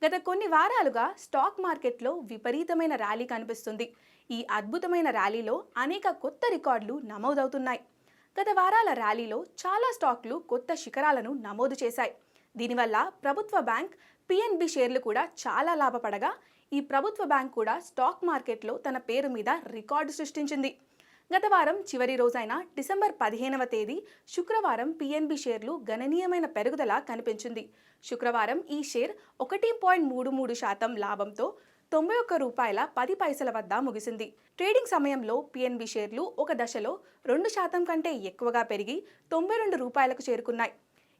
గత కొన్ని వారాలుగా స్టాక్ మార్కెట్లో విపరీతమైన ర్యాలీ కనిపిస్తుంది. ఈ అద్భుతమైన ర్యాలీలో అనేక కొత్త రికార్డులు నమోదవుతున్నాయి. గత వారాల ర్యాలీలో చాలా స్టాక్లు కొత్త శిఖరాలను నమోదు చేశాయి. దీనివల్ల ప్రభుత్వ బ్యాంక్ పిఎన్బి షేర్లు కూడా చాలా లాభపడగా, ఈ ప్రభుత్వ బ్యాంక్ కూడా స్టాక్ మార్కెట్లో తన పేరు మీద రికార్డు సృష్టించింది. గత వారం చివరి రోజైన డిసెంబర్ 15వ తేదీ శుక్రవారం పిఎన్బి షేర్లు గణనీయమైన పెరుగుదల కనిపించింది. శుక్రవారం ఈ షేర్ 1.33% లాభంతో రూ. 91.10 వద్ద ముగిసింది. ట్రేడింగ్ సమయంలో పిఎన్బి షేర్లు ఒక దశలో 2% కంటే ఎక్కువగా పెరిగి రూ. 92కు చేరుకున్నాయి.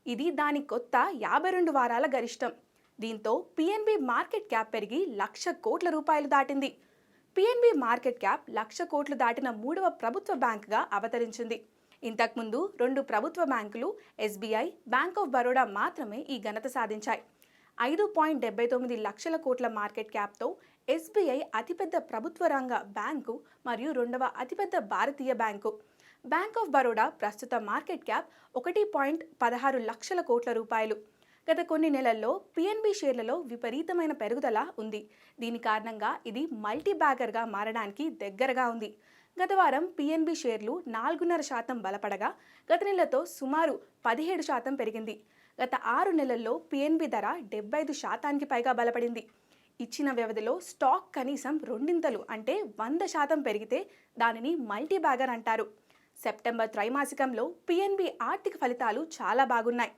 ఇది దాని కొత్త 52 వారాల గరిష్టం. దీంతో పిఎన్బి మార్కెట్ క్యాప్ పెరిగి ₹1,00,00,000 దాటింది. పిఎన్బి మార్కెట్ క్యాప్ 1,00,00,000 కోట్లు దాటిన మూడవ ప్రభుత్వ బ్యాంకుగా అవతరించింది. ఇంతకుముందు 2 ప్రభుత్వ బ్యాంకులు ఎస్బీఐ, బ్యాంక్ ఆఫ్ బరోడా మాత్రమే ఈ ఘనత సాధించాయి. 5.79 లక్షల కోట్ల మార్కెట్ క్యాప్తో ఎస్బీఐ అతిపెద్ద ప్రభుత్వ రంగ బ్యాంకు మరియు రెండవ అతిపెద్ద భారతీయ బ్యాంకు. బ్యాంక్ ఆఫ్ బరోడా ప్రస్తుత మార్కెట్ క్యాప్ 1.16 లక్షల కోట్ల రూపాయలు. గత కొన్ని నెలల్లో పిఎన్బి షేర్లలో విపరీతమైన పెరుగుదల ఉంది. దీని కారణంగా ఇది మల్టీ బ్యాగర్గా మారడానికి దగ్గరగా ఉంది. గత వారం పిఎన్బి షేర్లు 4.5% బలపడగా, గత నెలతో సుమారు 17% పెరిగింది. గత 6 నెలల్లో పిఎన్బి ధర 75%కి పైగా బలపడింది. ఇచ్చిన వ్యవధిలో స్టాక్ కనీసం రెండింతలు అంటే 100% పెరిగితే దానిని మల్టీ బ్యాగర్ అంటారు. సెప్టెంబర్ త్రైమాసికంలో పిఎన్బి ఆర్థిక ఫలితాలు చాలా బాగున్నాయి.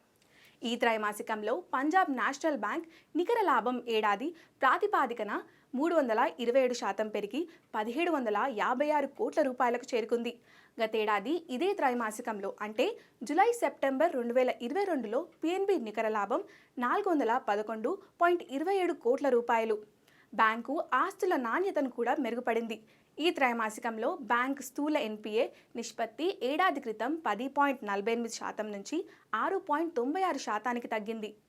ఈ త్రైమాసికంలో పంజాబ్ నేషనల్ బ్యాంక్ నికర లాభం ఏడాది ప్రాతిపాదికన 327% పెరిగి ₹1,756 కోట్లకు చేరుకుంది. గతేడాది ఇదే త్రైమాసికంలో అంటే జూలై సెప్టెంబర్ 2022లో పిఎన్బి నికర లాభం ₹411.27 కోట్ల. బ్యాంకు ఆస్తుల నాణ్యతను కూడా మెరుగుపడింది. ఈ త్రైమాసికంలో బ్యాంక్ స్థూల ఎన్పిఏ నిష్పత్తి ఏడాది క్రితం 10.48% నుంచి 6.96%కి తగ్గింది.